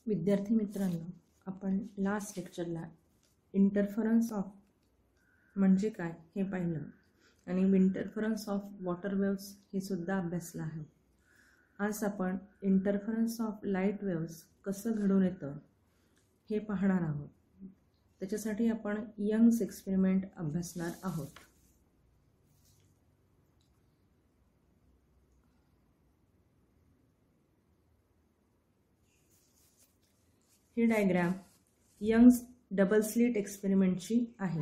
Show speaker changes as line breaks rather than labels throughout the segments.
विद्यार्थी मित्रांनो, आपण लास्ट लेक्चरला इंटरफरन्स ऑफ म्हणजे काय हे पाहिलं आणि इंटरफरन्स ऑफ वॉटर वेव्स हे सुद्धा अभ्यासलं आहे. आज आपण इंटरफरन्स ऑफ लाईट वेव्स कसं घडून येतं हे पाहणार आहोत. त्याच्यासाठी आपण यंग्स एक्सपेरिमेंट अभ्यासणार आहोत. ही डायग्राम यंग्स डबल स्लिट एक्सपेरिमेंटची आहे.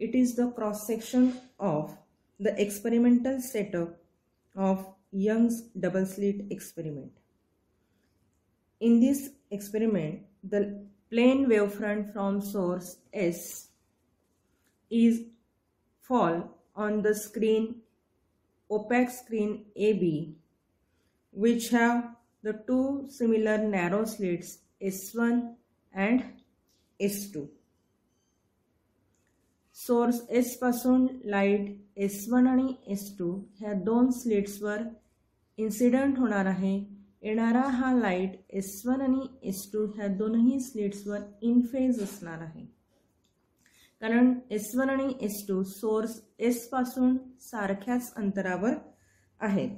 It is the cross section of the experimental setup of Young's double slit experiment. In this experiment, the plane wavefront from source S is fall on the screen, opaque screen AB, which have the two similar narrow slits S1 and S2. Source S पासून light S1 आणि S2 ह्या दोन स्लिट्सवर incident होणार आहे. येणारा हा light S1 आणि S2 ह्या दोनही स्लिट्सवर इन फेज असणार आहे, कारण S1 आणि S2 सोर्स S पासून सारख्याच अंतरावर आहेत.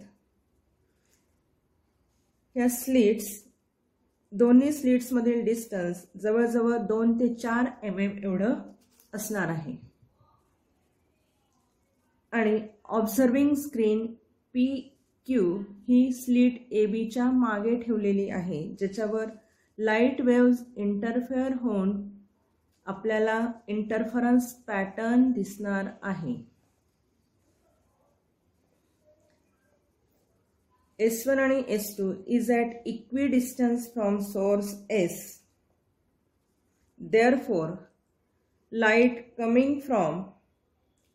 ह्या स्लिट्स दोन्ही स्लिट्स मधील डिस्टन्स जवळजवळ 2 ते 4 mm एवढं असणार आहे. आणि ऑब्झर्विंग स्क्रीन PQ ही स्लिट AB च्या मागे ठेवलेली आहे, ज्याच्यावर लाईट वेव्स इंटरफेअर होऊन आपल्याला इंटरफरन्स पॅटर्न दिसणार आहे. S1 आणि S2 is at equidistance from source S. Therefore, light coming from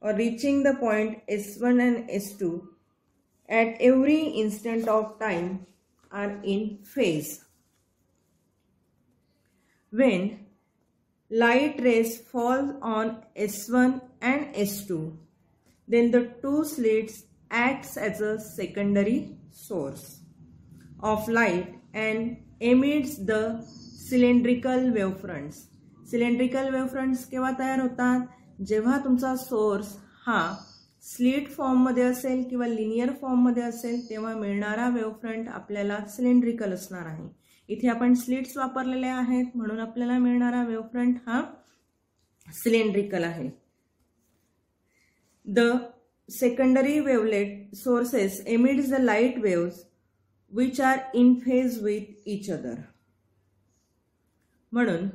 or reaching the point S1 and S2 at every instant of time are in phase. When light rays fall on S1 and S2, then the two slits acts as a secondary source of light and emits the cylindrical wavefronts. Cylindrical wavefronts केव्हा तयार होतात? जेव्हा तुमचा source हा slit form मध्ये असेल किंवा linear form मध्ये असेल तेव्हा मिळणारा वेव्हफ्रंट आपल्याला सिलेंड्रिकल असणार आहे. इथे आपण स्लिट्स वापरलेले आहेत म्हणून आपल्याला मिळणारा वेव्हफ्रंट हा सिलेंड्रिकल आहे. The secondary wavelet sources emits the light waves which are in phase with each other. म्हणून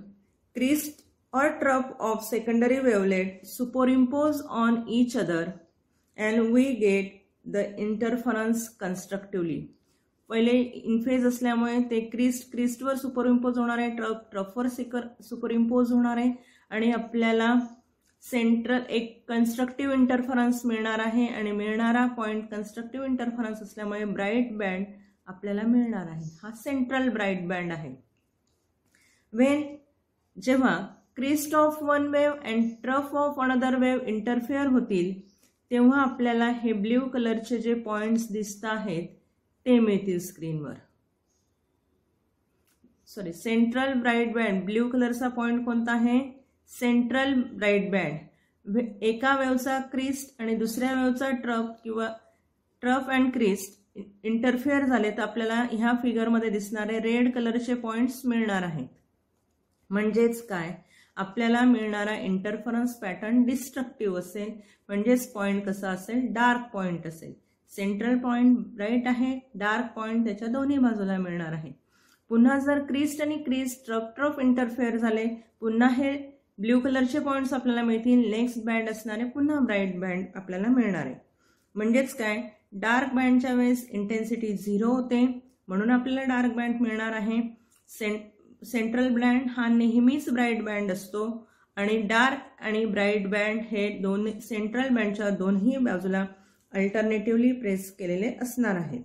crest or trough of secondary wavelet superimpose on each other and we get the interference constructively. पहिले in phase असल्यामुळे ते क्रिस्टवर superimpose होणार आहे, ट्रफवर superimpose होणार आहे आणि आपल्याला सेंट्रल एक कन्स्ट्रक्टिव्ह इंटरफरन्स मिळणार आहे आणि मिळणारा पॉइंट कन्स्ट्रक्टिव्ह इंटरफरन्स असल्यामुळे ब्राईट बँड आपल्याला मिळणार आहे. हा सेंट्रल ब्राईट बँड आहे. जेव्हा crest of one wave and trough of another wave interfere होतील तेव्हा आपल्याला हे ब्ल्यू कलरचे जे पॉइंट्स दिसत आहेत ते मिळतील स्क्रीनवर. सेंट्रल ब्राईट बँड ब्ल्यू कलरचा पॉइंट कोणता आहे? Central bright band. एका वेव्हचा क्रिस्ट आणि दुसऱ्या वेव्हचा ट्रफ किंवा ट्रफ अँड क्रिस्ट इंटरफेअर झाले तर आपल्याला ह्या फिगरमध्ये दिसणारे रेड कलरचे पॉइंट्स मिळणार आहेत. म्हणजेच काय? आपल्याला मिळणारा इंटरफरन्स पॅटर्न डिस्ट्रक्टिव्ह असेल. म्हणजेच पॉइंट कसा असेल? डार्क पॉइंट असेल. सेंट्रल पॉइंट ब्राईट आहे, डार्क पॉइंट त्याच्या दोन्ही बाजूला मिळणार आहे. पुन्हा जर क्रिस्ट आणि क्रिस्ट ट्रफ इंटरफेअर झाले पुन्हा हे ब्ल्यू कलरचे पॉइंट्स आपल्याला मिळतील. नेक्स्ट बँड असणारे पुन्हा ब्राईट बँड आपल्याला मिळणार आहे. म्हणजेच काय? डार्क बँडच्या वेळेस इंटेन्सिटी 0 होते म्हणून आपल्याला डार्क बँड मिळणार आहे. सेंट्रल बँड हा नेहमीच ब्राईट बँड असतो आणि डार्क आणि ब्राईट बँड हे दोन्ही सेंट्रल बँडच्या दोन्ही बाजूला अल्टरनेटिव्हली प्रेस केलेले असणार आहेत.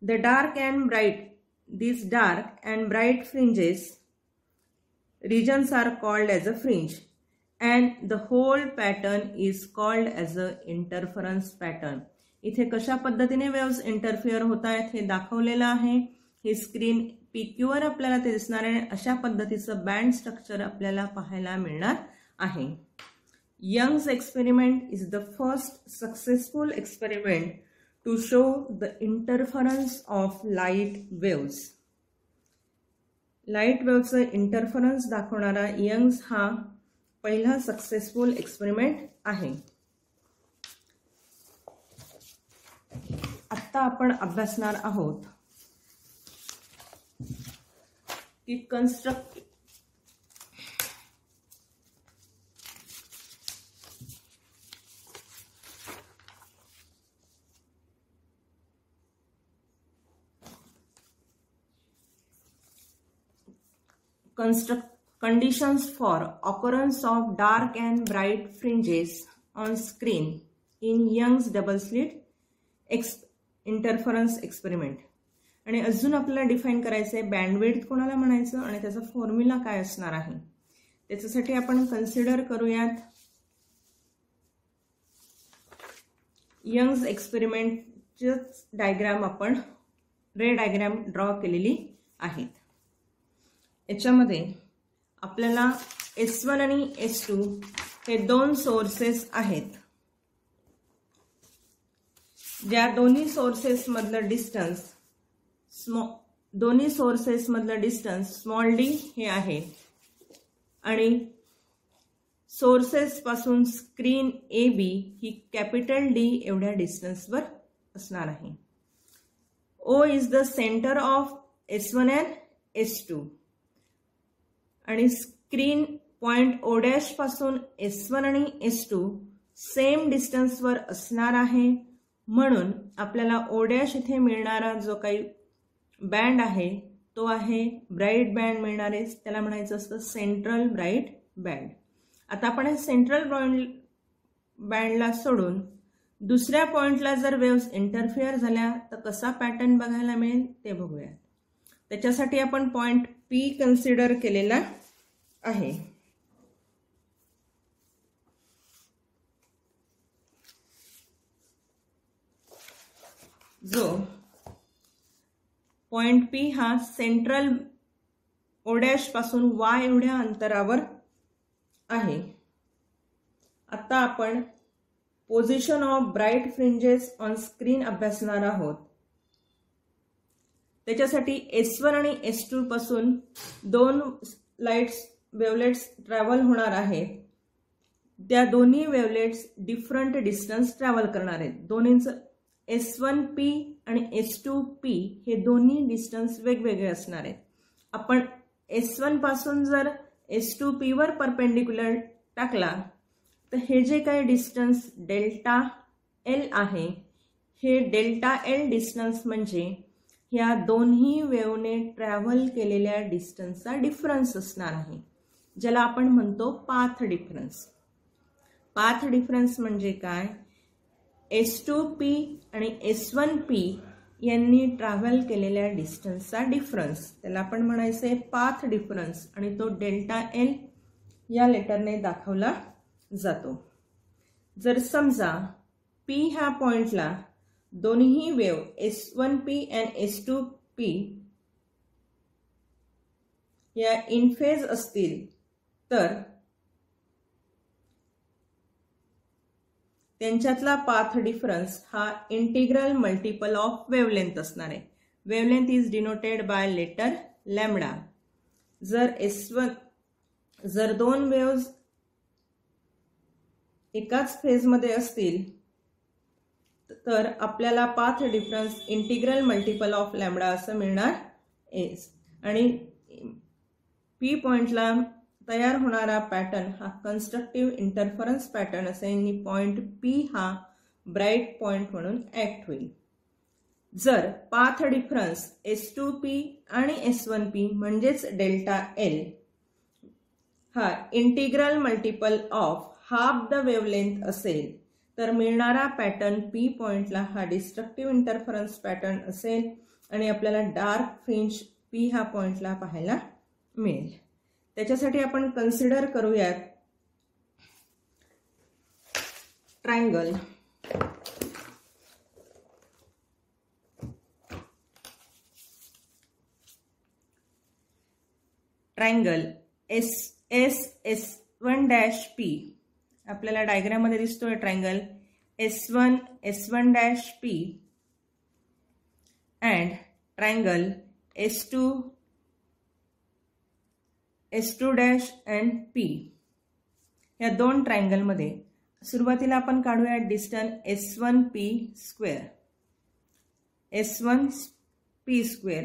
The dark and bright these dark and bright fringes regions are called as a fringe and the whole pattern is called as a interference pattern. इथे कशा पद्धतीने वेव्स इंटरफिअर होत आहेत हे दाखवलेलं आहे. ही स्क्रीन PQ वर आपल्याला ते दिसणार आहे. अशा पद्धतीचं बँड स्ट्रक्चर आपल्याला पाहायला मिळणार आहे. Young's experiment is the first successful experiment to show the interference of light waves. Light वेव्हचं इंटरफरन्स दाखवणारा यंग्स हा पहिला सक्सेसफुल एक्सपेरिमेंट आहे. आता आपण अभ्यासणार आहोत की conditions for occurrence of dark and bright fringes on screen in Young's double slit interference experiment. आणि अजून आपल्याला डिफाइन करायचं आहे बँडविड्थ कोणाला म्हणायचं आणि त्याचा फॉर्म्युला काय असणार आहे. त्याच्यासाठी आपण कन्सिडर करूयात यंग्स एक्सपेरिमेंटचे डायग्राम, आपण रे डायग्राम ड्रॉ केलेली आहेत. याच्यामध्ये आपल्याला S1 आणि S2 हे दोन सोर्सेस आहेत. ज्या दोन्ही सोर्सेस मधलं डिस्टन्स स्मॉल डी हे आहे आणि सोर्सेस पासून स्क्रीन AB ही कॅपिटल D एवढ्या डिस्टन्सवर असणार आहे. O is the centre of S1 and S2 आणि स्क्रीन पॉइंट O' पासून S1 आणि S2 सेम डिस्टन्सवर असणार आहे. म्हणून आपल्याला O' इथे मिळणारा जो काही बँड आहे तो आहे ब्राईट बँड मिळणार आहे. त्याला म्हणायचं असतं सेंट्रल ब्राईट बँड. आता आपण हे सेंट्रल बँडला सोडून दुसऱ्या पॉइंटला जर वेव्स इंटरफिअर झाल्या तर कसा पॅटर्न बघायला मिळेल ते बघूया. त्याच्यासाठी आपण पॉइंट P कन्सिडर केलेला आहे. जो पॉइंट P हा सेंट्रल O' पासून Y एवढ्या अंतरावर आहे. आता आपण position of bright fringes on screen अभ्यासणार आहोत. त्याच्यासाठी S1 आणि S2 पासून दोन वेवलेट्स ट्रॅव्हल होणार आहेत. त्या दोन्ही वेवलेट्स डिफरंट डिस्टन्स ट्रॅव्हल करणार आहेत. दोन्हींचं S1P आणि S2P हे दोन्ही डिस्टन्स वेगवेगळे असणार आहेत. आपण S1 पासून जर S2P वर परपेंडिक्युलर टाकला तर हे जे काही डिस्टन्स डेल्टा L आहे हे डेल्टा L डिस्टन्स म्हणजे ह्या दोन्ही वेव्हने ट्रॅव्हल केलेल्या डिस्टन्सचा डिफरन्स असणार आहे, ज्याला आपण म्हणतो पाथ डिफरन्स. पाथ डिफरन्स म्हणजे काय? S2P आणि S1P यांनी ट्रॅव्हल केलेल्या डिस्टन्सचा डिफरन्स, त्याला आपण म्हणायचे पाथ डिफरन्स आणि तो डेल्टा L या लेटरने दाखवला जातो. जर समजा P ह्या पॉइंटला दोन्ही वेव्ह S1P आणि S2P या इन फेज असतील तर त्यांच्यातला पाथ डिफरन्स हा इंटिग्रल मल्टिपल ऑफ वेवलेंथ असणार आहे. Wavelength is denoted by letter lambda. जर दोन वेव्स एकाच फेजमध्ये असतील तर आपल्याला path difference integral multiple of lambda असं मिळणार आहे. आणि P पॉइंटला तयार होणारा पॅटर्न हा कन्स्ट्रक्टिव्ह इंटरफरन्स पॅटर्न असेल आणि पॉइंट P हा ब्राईट पॉइंट म्हणून ऍक्ट होईल. जर पाथ डिफरन्स S2P आणि S1P म्हणजेच डेल्टा L हा integral multiple of half the wavelength असेल तर मिळणारा पॅटर्न P पॉइंटला हा डिस्ट्रक्टिव्ह इंटरफरन्स पॅटर्न असेल आणि आपल्याला डार्क फ्रिंज P ह्या पॉइंटला पाहायला मिळेल. त्याच्यासाठी आपण कन्सिडर करूयात ट्रायंगल. ट्रायंगल S1-P आपल्याला डायग्राम मध्ये दिसतोय triangle S1-P and triangle S2-P या दोन ट्रायंगल मध्ये सुरुवातीला आपण काढूया डिस्टन्स S1P स्क्वेअर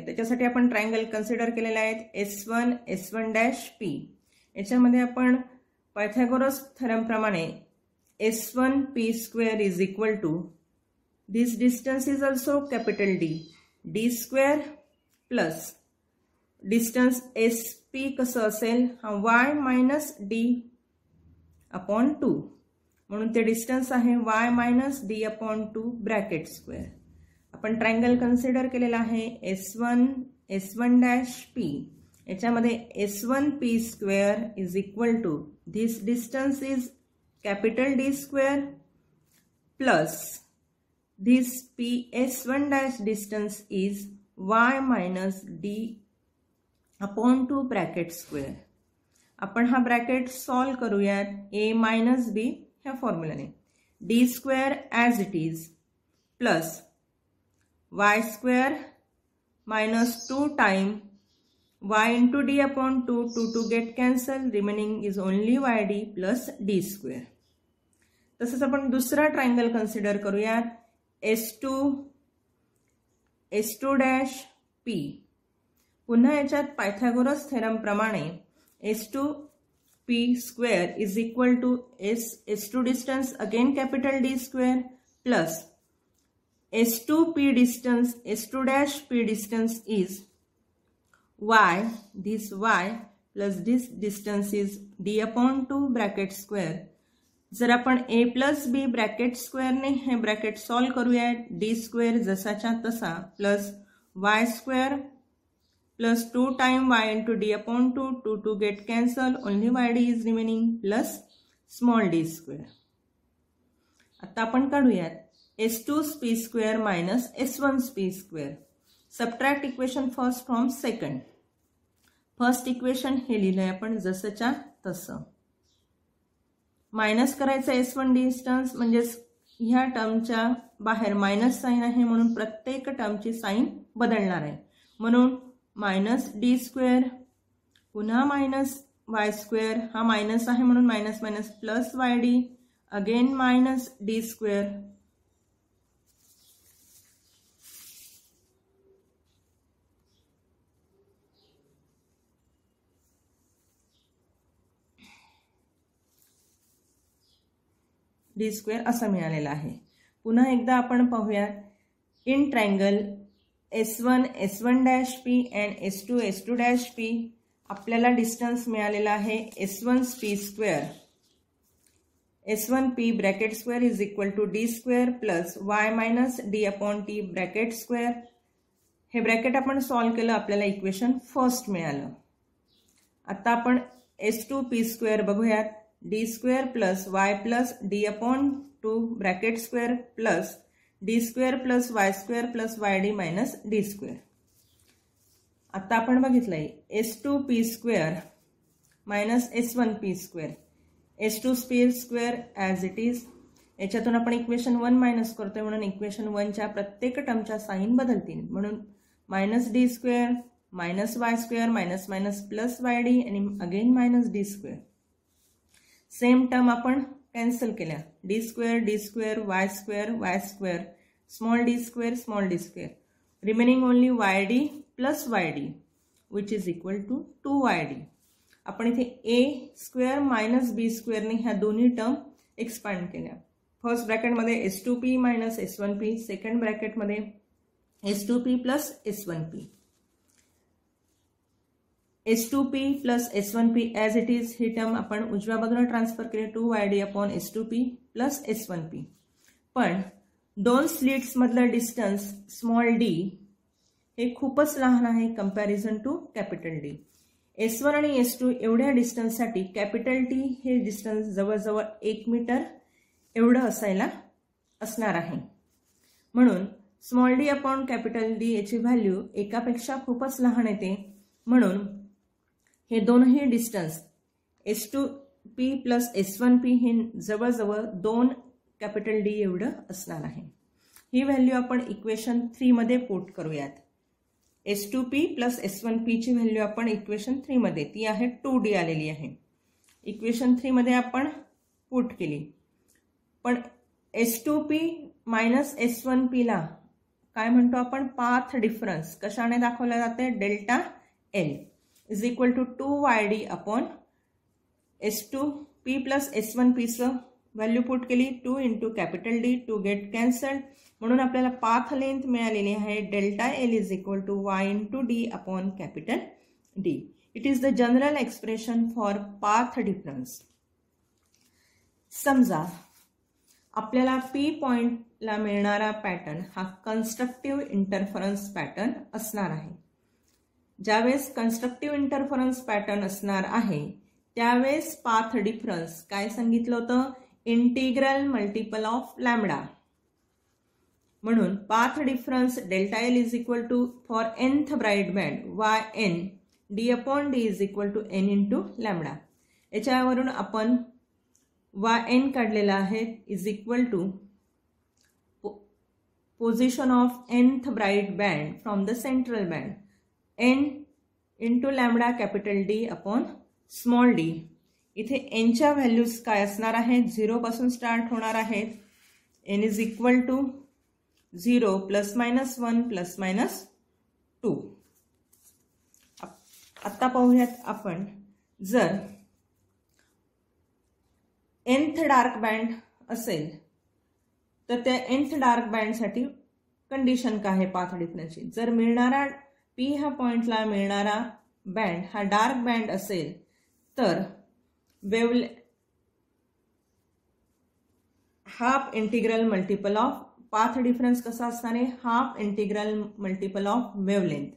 त्याच्यासाठी आपण ट्रायंगल कन्सिडर केलेले आहेत S1-P याच्यामध्ये आपण पायथागोरस थेरम प्रमाणे S1P square is equal to this distance is also capital D square plus distance SP कसं असेल हा y मायनस D अपॉन 2 म्हणून ते डिस्टन्स आहे y minus D upon 2 bracket square. आपण ट्रायंगल कन्सिडर केलेला आहे S1-P याच्यामध्ये S1P square is equal to this distance is capital D square plus this PS1- distance is y minus D upon 2 bracket square. आपण हा bracket solve करूयात a minus b ह्या फॉर्म्युलाने. D square as it is plus y square minus 2 time y into D upon 2 get cancel remaining is only yd plus D square. तसंच आपण दुसरा triangle consider करूयात S2-P. पुन्हा याच्यात Pythagoras theorem प्रमाणे S2P square is equal to S2 distance again capital D square plus S2P distance S2-P distance is y this y plus this distance is D upon 2 bracket square. जर आपण a plus b bracket स्क्वेअरने हे bracket solve करूया D square जसाच्या तसा plus y square plus 2 time y into D upon 2 get cancel only yd is remaining plus small d square. आता आपण काढूयात S2P square minus S1P square. Subtract equation first from second. First equation हे लिहिलंय आपण जसंच्या तसं. Minus करायचं S1 distance म्हणजेच ह्या टर्मच्या बाहेर मायनस साइन आहे म्हणून प्रत्येक टर्मची साइन बदलणार आहे. म्हणून मायनस D स्क्वेअर पुन्हा मायनस y स्क्वेअर हा मायनस आहे म्हणून minus minus plus yd again minus D square D square असं मिळालेलं आहे. पुन्हा एकदा आपण पाहूयात in triangle S1-P and S2-P आपल्याला डिस्टन्स मिळालेला आहे S1P square. S1P bracket square is equal to D square plus y minus D upon T bracket square. हे ब्रॅकेट आपण सॉल्व केलं आपल्याला इक्वेशन फर्स्ट मिळालं. आता आपण S2P स्क्वेअर बघूयात. D square plus y plus D upon 2 bracket square plus D square plus y square plus yd minus D square. आता आपण बघितलंय S2P square minus S1P square. S2P square as it is. याच्यातून आपण equation 1 minus करतोय म्हणून equation 1च्या प्रत्येक टर्मच्या sign बदलतील म्हणून minus D square minus y square minus minus plus yd आणि again minus D square. Same term आपण कॅन्सल केल्या. D square y square small d square remaining only yd plus yd which is equal to 2yd. आपण इथे a square minus b स्क्वेअरने ह्या दोन्ही term expand केल्या. First ब्रॅकेटमध्ये S2P minus S1P second ब्रॅकेटमध्ये S2P plus S1P. S2P plus S1P as it is he term आपण उजव्या बाजूला ट्रान्सफर केली 2yd upon S2P plus S1P. पण दोन स्लिट्स मधलं डिस्टन्स स्मॉल d हे खूपच लहान आहे comparison to capital D. S1 आणि S2 एवढ्या डिस्टन्ससाठी कॅपिटल T हे डिस्टन्स जवळजवळ 1 मीटर एवढं असायला असणार आहे. म्हणून small d upon capital D याची व्हॅल्यू एकापेक्षा खूपच लहान येते. म्हणून हे दोनही डिस्टन्स S2P प्लस S1P हे जवळजवळ 2 कॅपिटल D एवढं असणार आहे. ही व्हॅल्यू आपण इक्वेशन 3 मध्ये पुट करूयात. S2P प्लस S1P ची व्हॅल्यू आपण इक्वेशन 3 मध्ये, ती आहे 2D आलेली आहे. इक्वेशन 3 मध्ये आपण पुट केली. पण S2P मायनस S1P ला काय म्हणतो आपण, पाथ डिफरन्स कशाने दाखवला जाते, delta L is equal to 2YD upon S2P plus S1P चं व्हॅल्यू पुट केली, 2 into capital D, 2 get cancelled, म्हणून आपल्याला पाथ लेंथ मिळालेली आहे delta L is equal to Y into D upon capital D. It is the general expression for path difference. समजा आपल्याला P पॉइंटला मिळणारा पॅटर्न हा कन्स्ट्रक्टिव्ह इंटरफरन्स पॅटर्न असणार आहे. ज्यावेळेस कन्स्ट्रक्टिव्ह इंटरफरन्स पॅटर्न असणार आहे त्यावेळेस पाथ डिफरन्स काय सांगितलं होतं, इंटिग्रल मल्टिपल ऑफ लॅम्बडा. म्हणून path difference delta L is equal to for nth bright band yn d upon d is equal to n into lambda. याच्यावरून आपण yn काढलेला आहे is equal to position of nth bright band from the central band n into lambda capital D upon small d. इथे n च्या values काय असणार आहेत, 0 पासून स्टार्ट होणार आहेत. n is equal to 0 plus minus 1 plus minus 2. आता पाहूयात आपण, जर nth डार्क बँड असेल तर त्या nth डार्क बँडसाठी कंडिशन काय आहे पाथ डिफरन्सची. जर मिळणारा P ह्या पॉइंटला मिळणारा बँड हा डार्क बँड असेल तर half integral multiple of path difference कसा असणार आहे, half integral multiple of wavelength.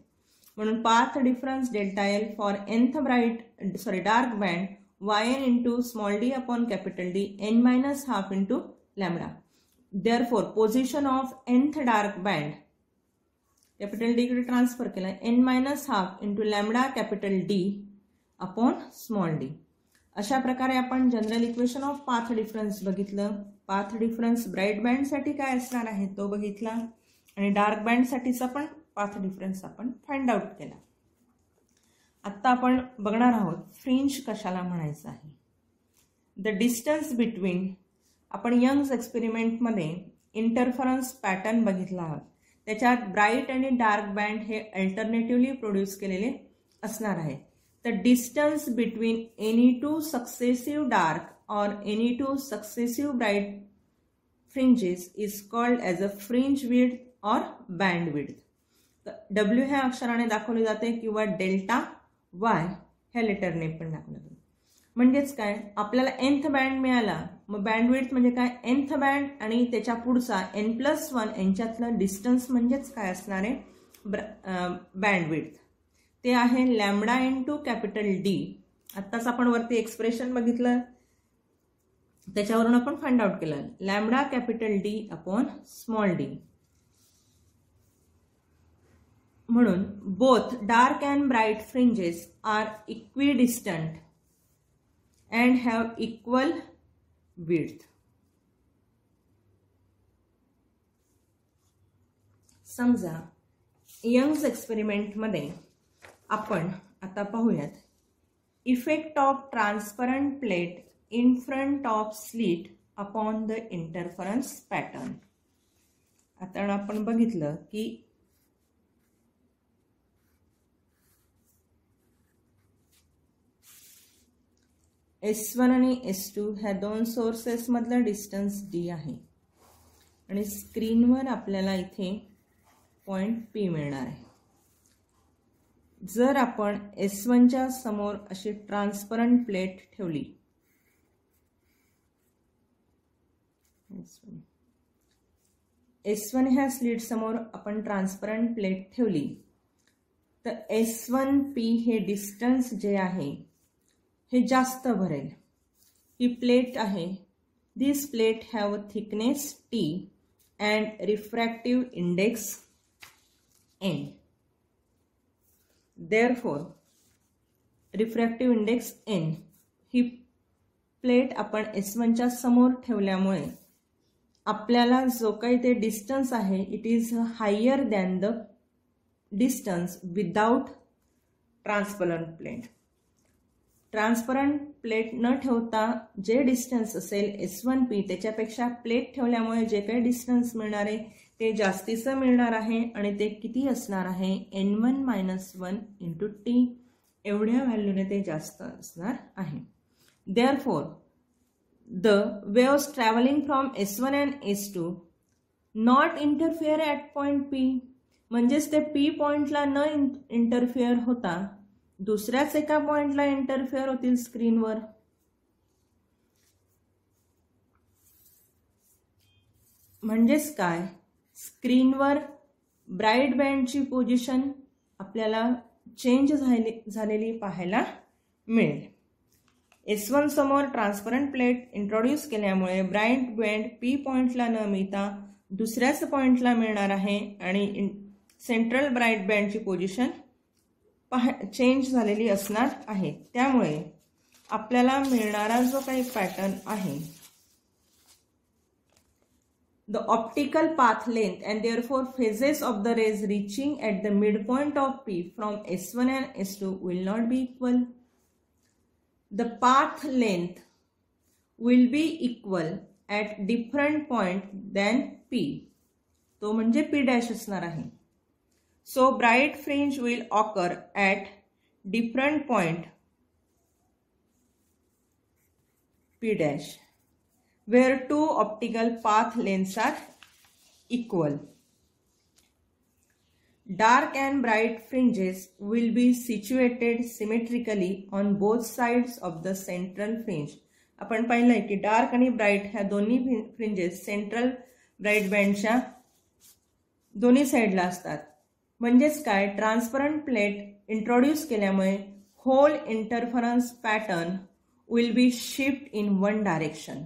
म्हणून path difference delta L for nth dark band yn into small d upon capital D n minus half into lambda. Therefore position of nth dark band capital D कडे transfer केला, n minus half into lambda capital D upon small d. अशा प्रकारे आपण general equation of path difference बघितलं. Path difference bright बँडसाठी काय असणार आहे तो बघितला आणि डार्क बँडसाठीचा पण पाथ डिफरन्स आपण फाइंड आउट केला. आता आपण बघणार आहोत फ्रिंज कशाला म्हणायचं आहे. द डिस्टन्स बिटवीन, आपण यंग्स एक्सपेरिमेंटमध्ये इंटरफरन्स पॅटर्न बघितला आहोत. त्याच्यात ब्राइट आणि डार्क बँड हे अल्टरनेटिव्हली प्रोड्यूस केलेले असणार आहे. The distance between any two successive dark or any two successive bright fringes is called as a fringe width or band width. W ह्या अक्षराने दाखवले जाते किंवा डेल्टा Y ह्या लेटरने पण दाखवले जाते. म्हणजेच काय, आपल्याला nth बँड मिळाला, मग बँड विड्थ म्हणजे काय, nth बँड आणि त्याच्या पुढचा n+1 यांच्यातलं डिस्टन्स म्हणजेच काय असणार आहे, बँड विड्थ. ते आहे लॅम्बडा इंटू कॅपिटल D. आत्ताच आपण वरती एक्सप्रेशन बघितलं त्याच्यावरून आपण फाइंड आउट केलं, lambda capital D upon small d. म्हणून both dark and bright fringes are equidistant and have equal width. समजा यंग्स एक्सपेरिमेंटमध्ये आपण आता पाहूयात effect of transparent plate in front of slit upon the interference pattern. आता आपण बघितलं की S1 आणि S2 ह्या दोन सोर्सेस मधला डिस्टन्स D आहे आणि स्क्रीनवर आपल्याला इथे पॉइंट P मिळणार आहे. जर आपण S1 च्या समोर अशी ट्रान्सपरंट प्लेट ठेवली, S1 ह्या स्लिट समोर आपण ट्रान्सपरंट प्लेट ठेवली तर S1P हे डिस्टन्स जे आहे हे जास्त भरेल. ही प्लेट आहे, this plate have a thickness T and refractive index N. Therefore, refractive index n. ही प्लेट आपण S1च्या समोर ठेवल्यामुळे आपल्याला जो काही ते डिस्टन्स आहे it is higher than the distance without transparent plate. Transparent plate न ठेवता जे डिस्टन्स असेल S1P त्याच्यापेक्षा प्लेट ठेवल्यामुळे जे काही डिस्टन्स मिळणार आहे ते जास्तीचं मिळणार आहे आणि ते किती असणार आहे n1 - 1 × t एवढ्या व्हॅल्यूने ते जास्त असणार आहे. Therefore the waves travelling from S1 and S2 not interfere at point P. म्हणजेच ते P पॉइंटला न इंटरफेअर होता दुसऱ्याच एका पॉइंटला इंटरफेअर होतील स्क्रीनवर. म्हणजेच काय, स्क्रीनवर ब्राईट बँडची पोझिशन आपल्याला चेंज झालेली पाहायला मिळेल. S1 समोर ट्रान्सपरंट प्लेट इंट्रोड्यूस केल्यामुळे ब्राईट बँड P पॉइंटला न मिळता दुसऱ्याच पॉइंटला मिळणार आहे आणि सेंट्रल ब्राईट बँडची पोझिशन चेंज झालेली असणार आहे. त्यामुळे आपल्याला मिळणारा जो काही पॅटर्न आहे the optical path length and therefore phases of the rays reaching at the midpoint of P from S1 and S2 will not be equal. The path length will be equal at different point than P. तो म्हणजे P dash असणार आहे. So bright fringe will occur at different point P dash where two optical path lengths are equal. Dark and bright fringes will be situated symmetrically on both sides of the central fringe. आपण पाहिलंय की dark आणि bright ह्या दोन्ही fringes central bright बँडच्या दोन्ही साईडला असतात. म्हणजेच काय, ट्रान्सपरंट प्लेट इंट्रोड्यूस केल्यामुळे whole interference pattern will be shift in one direction.